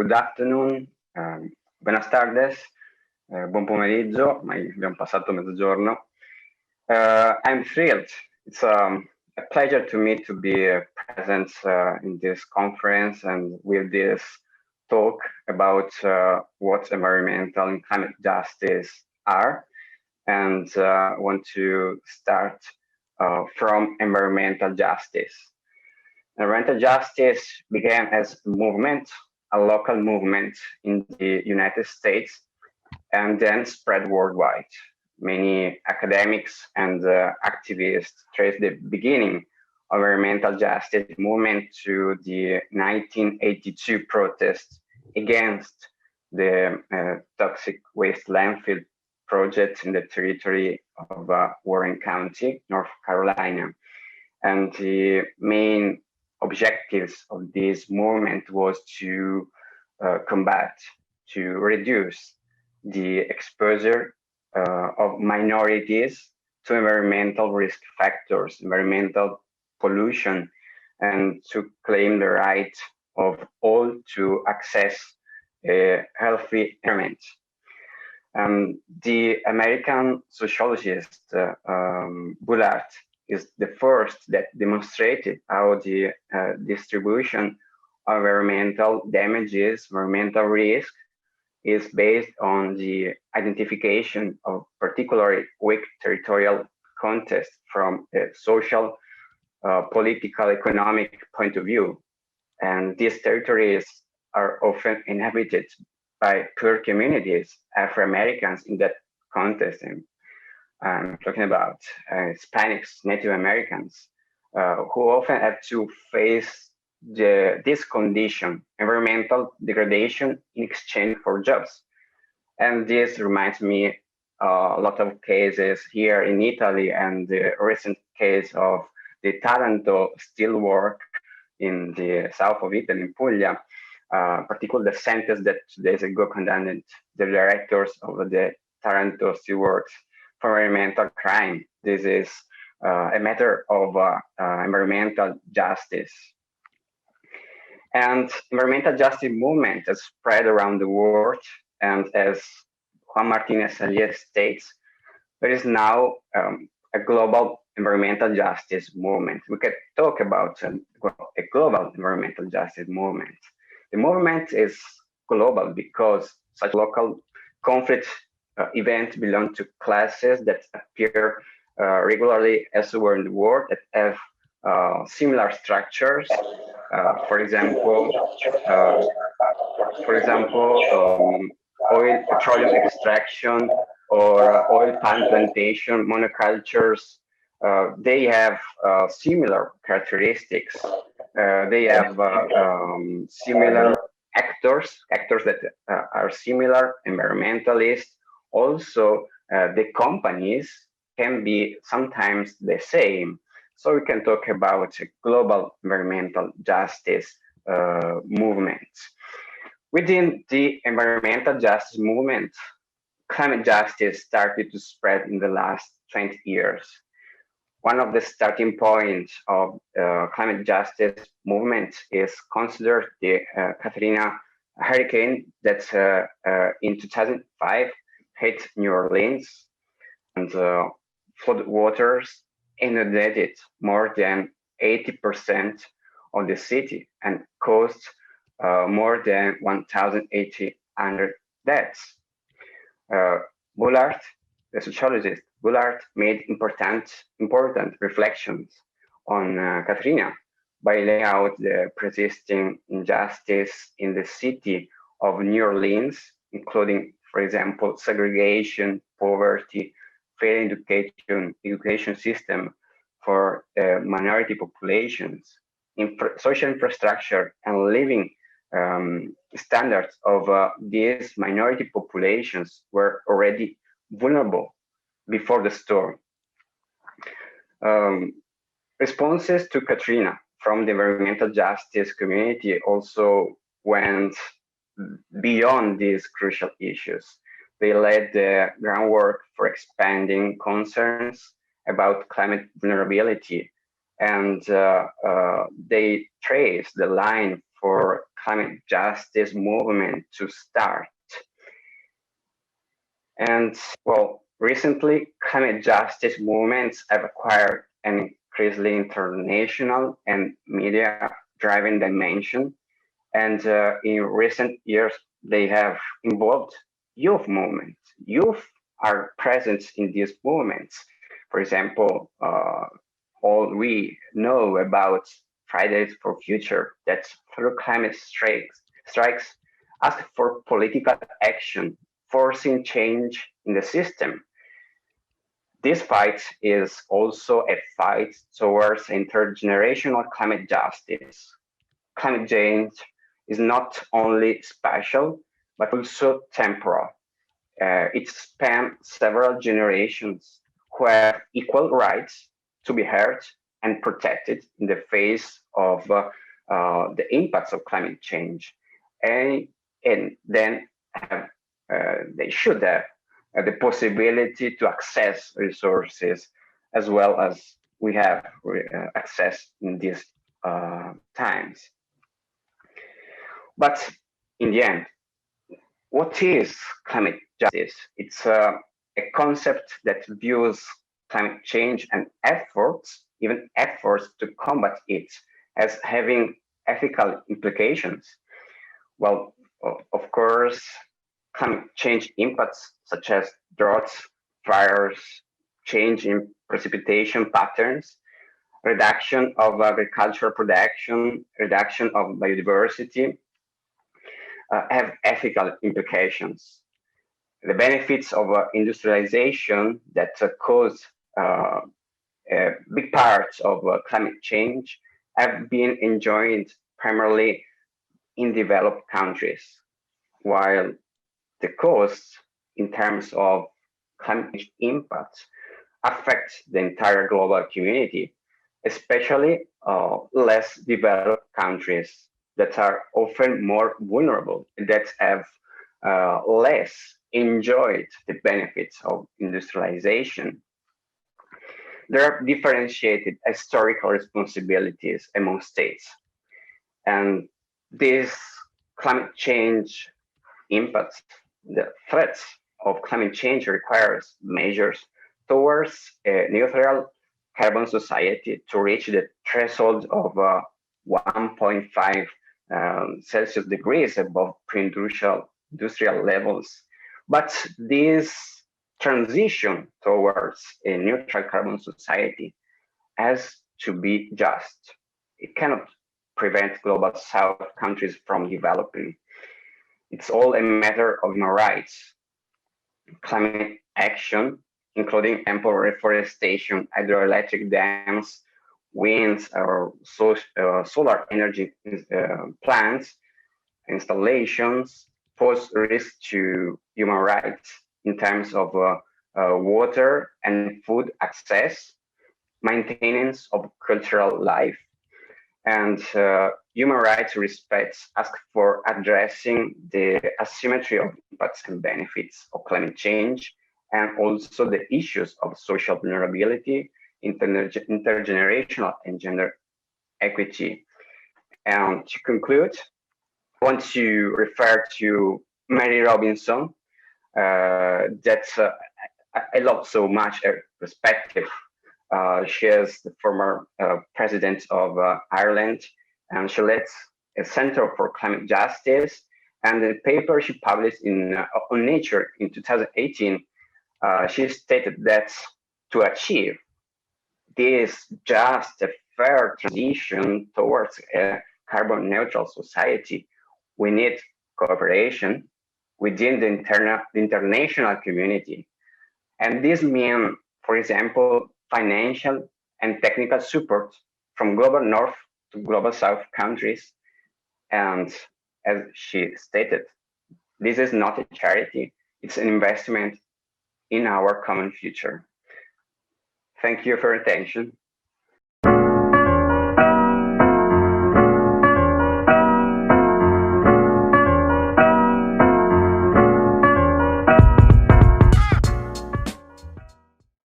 good afternoon, buenas tardes, buon pomeriggio, ma abbiamo passato mezzogiorno. I'm thrilled. It's a pleasure to me to be present in this conference and with this talk about what environmental and climate justice are. And I want to start from environmental justice. Environmental justice began as a movement, a local movement in the United States, and then spread worldwide. Many academics and activists trace the beginning of environmental justice movement to the 1982 protests against the toxic waste landfill project in the territory of Warren County, North Carolina. And the main objectives of this movement was to combat, to reduce the exposure of minorities to environmental risk factors, environmental pollution, and to claim the right of all to access a healthy environment. The American sociologist Bullard is the first that demonstrated how the distribution of environmental damages, environmental risk, is based on the identification of particularly weak territorial context from a social, political, economic point of view. And these territories are often inhabited by poor communities, Afro-Americans in that context. And I'm talking about Hispanics, Native Americans, who often have to face this condition, environmental degradation in exchange for jobs. And this reminds me a lot of cases here in Italy and the recent case of the Taranto steel work in the south of Italy, in Puglia, particularly the sentence that 2 days ago condemned the directors of the Taranto steel works for environmental crime. This is a matter of environmental justice. And environmental justice movement has spread around the world. And as Juan Martinez Alier states, there is now a global environmental justice movement. We can talk about a global environmental justice movement. The movement is global because such local conflict events belong to classes that appear regularly elsewhere in the world that have similar structures. For example, oil, petroleum extraction, or oil palm plantation, monocultures. They have similar characteristics. They have similar actors that are similar, environmentalists. Also, the companies can be sometimes the same. So we can talk about a global environmental justice movement. Within the environmental justice movement, climate justice started to spread in the last 20 years. One of the starting points of climate justice movement is considered the Katrina hurricane that in 2005 hit New Orleans, and flood waters inundated more than 80% of the city and caused more than 1,800 deaths. Bullard, the sociologist, Bullard made important reflections on Katrina by laying out the persisting injustice in the city of New Orleans, including, for example, segregation, poverty, failing education system for minority populations, social infrastructure, and living standards of these minority populations were already vulnerable before the storm. Responses to Katrina from the environmental justice community also went beyond these crucial issues. They laid the groundwork for expanding concerns about climate vulnerability, and they traced the line for climate justice movement to start. And well, recently, climate justice movements have acquired an increasingly international and media-driven dimension. And in recent years, they have involved youth movements. Youth are present in these movements. For example, all we know about Fridays for Future, that through climate strikes ask for political action, forcing change in the system. This fight is also a fight towards intergenerational climate justice. Climate change is not only spatial, but also temporal. It spans several generations who have equal rights to be heard and protected in the face of the impacts of climate change. And then they should have the possibility to access resources as well as we have access in these times. But in the end, what is climate justice? It's a concept that views climate change and even efforts to combat it, as having ethical implications. Well, of course, climate change impacts such as droughts, fires, change in precipitation patterns, reduction of agricultural production, reduction of biodiversity, have ethical implications. The benefits of industrialization that cause big parts of climate change have been enjoyed primarily in developed countries, while the costs in terms of climate change impacts affect the entire global community, especially less developed countries that are often more vulnerable, that have less enjoyed the benefits of industrialization. There are differentiated historical responsibilities among states, and these climate change impacts, the threats of climate change requires measures towards a neutral carbon society to reach the threshold of 1.5 Celsius degrees above pre-industrial levels. But this transition towards a neutral carbon society has to be just. It cannot prevent global South countries from developing. It's all a matter of human rights. Climate action, including ample reforestation, hydroelectric dams, winds or solar energy plants, installations, pose risk to human rights in terms of water and food access, maintenance of cultural life, and human rights respects ask for addressing the asymmetry of impacts and benefits of climate change, and also the issues of social vulnerability, intergenerational and gender equity. And to conclude, I want to refer to Mary Robinson, that I love so much her perspective. She is the former president of Ireland, and she led a Center for Climate Justice. And the paper she published on Nature in 2018, she stated that to achieve this just a fair transition towards a carbon neutral society, we need cooperation within the international community. And this means, for example, financial and technical support from global North to global South countries. And as she stated, this is not a charity, it's an investment in our common future. Thank you for your attention.